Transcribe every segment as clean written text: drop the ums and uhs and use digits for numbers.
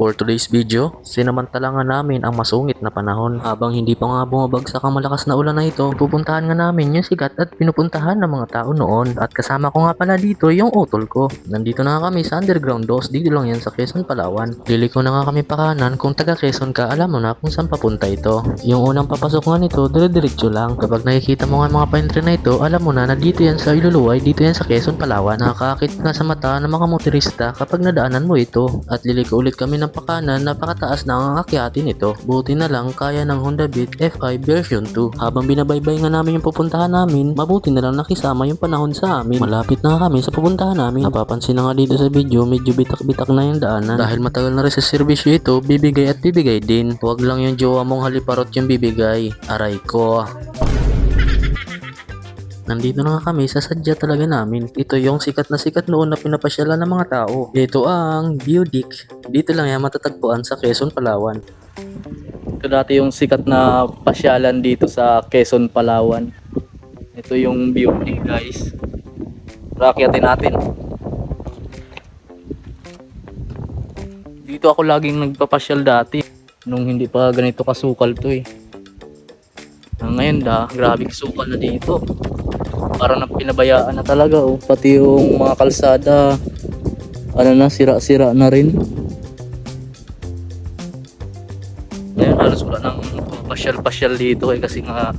For today's video, sinamantala nga namin ang masungit na panahon. Habang hindi pa nga bumabagsak ang malakas na ulan na ito, pupuntahan nga namin yung sikat at pinupuntahan ng mga tao noon. At kasama ko nga pala dito yung utol ko. Nandito na nga kami sa Underground 2, dito lang yan sa Quezon, Palawan. Liliko na nga kami pakanan, kung taga Quezon ka, alam mo na kung saan papunta ito. Yung unang papasok nga nito, dire-diretso lang. Kapag nakikita mo nga mga pine tree na ito, alam mo na dito yan sa Iluluway, dito yan sa Quezon, Palawan. Nakakakit nga sa mata ng mga motorista kapag nadaanan mo ito. At liliko ulit kami ng pakanan, napakataas na ang akyatin ito. Buti na lang kaya ng Honda Beat Fi version 2. Habang binabaybay nga namin yung pupuntahan namin, mabuti na lang nakisama yung panahon sa amin. Malapit na kami sa pupuntahan namin. Napapansin na nga dito sa video, medyo bitak-bitak na yung daanan. Dahil matagal na rin sa serbisyo ito, bibigay at bibigay din. Huwag lang yung jowa mong haliparot yung bibigay. Aray ko. Nandito na nga kami sa sadya talaga namin. Ito yung sikat na sikat noon na pinapasyalan ng mga tao. Ito ang Beaudic. Dito lang yan matatagpuan sa Quezon, Palawan. Ito dati yung sikat na pasyalan dito sa Quezon, Palawan. Ito yung Beaudic, guys. Rakyatin natin. Dito ako laging nagpapasyal dati. Nung hindi pa ganito kasukal to eh. Ngayon grabe kasukal na dito. Parang pinabayaan na talaga oh. Pati yung mga kalsada sira-sira na rin. Ngayon halos wala nang pasyal-pasyal dito eh, kasi nga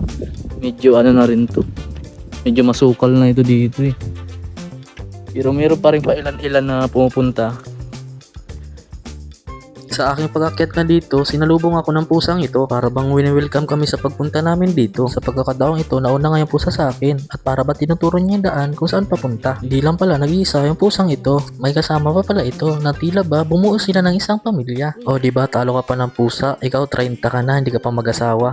medyo na rin to. Medyo masukal na ito dito eh. Pero meron pa rin pa ilan-ilan na pumupunta. Sa aking pag-akyat nga dito, sinalubong ako ng pusang ito para bang wini-welcome kami sa pagpunta namin dito. Sa pagkakataong ito, nauna nga yung pusa sa akin at para ba tinuturo niya yung daan kung saan papunta. Hindi lang pala nag-iisa yung pusang ito, may kasama pa pala ito na tila ba bumuo sila ng isang pamilya. O diba talo ka pa ng pusa, ikaw 30 ka na, hindi ka pa mag-asawa.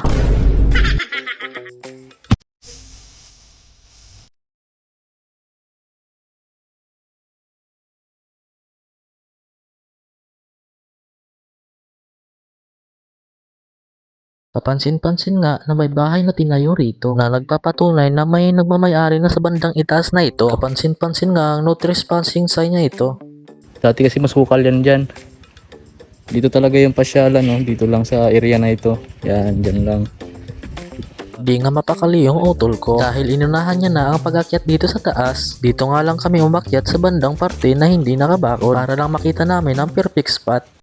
Papansin-pansin nga na may bahay na tinayo rito na nagpapatunay na may nagmamayari na sa bandang itaas na ito. Papansin-pansin nga ang no trespassing sign niya ito. Dati kasi masukal yan dyan. Dito talaga yung pasyalan no? Dito lang sa area na ito. Yan, dyan lang. Di nga mapakali yung utol ko dahil inunahan niya na ang pag-akyat dito sa taas. Dito nga lang kami umakyat sa bandang parte na hindi nakabakod para lang makita namin ang perfect spot.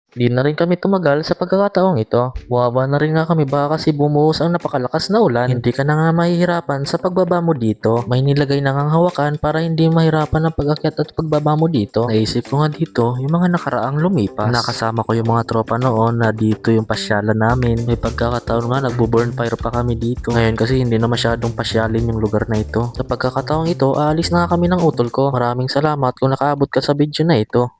Di na rin kami tumagal sa pagkakataong ito. Buwaba na rin nga kami baka kasi bumuhos ang napakalakas na ulan. Hindi ka na nga mahihirapan sa pagbaba mo dito. May nilagay na ngang hawakan para hindi mahirapan ang pag-akyat at pagbaba mo dito. Naisip ko nga dito yung mga nakaraang lumipas. Nakasama ko yung mga tropa noon na dito yung pasyalan namin. May pagkakataon nga nagbo-burn fire pa kami dito. Ngayon kasi hindi na masyadong pasyalin yung lugar na ito. Sa pagkakataong ito, aalis na nga kami ng utol ko. Maraming salamat kung nakaabot ka sa video na ito.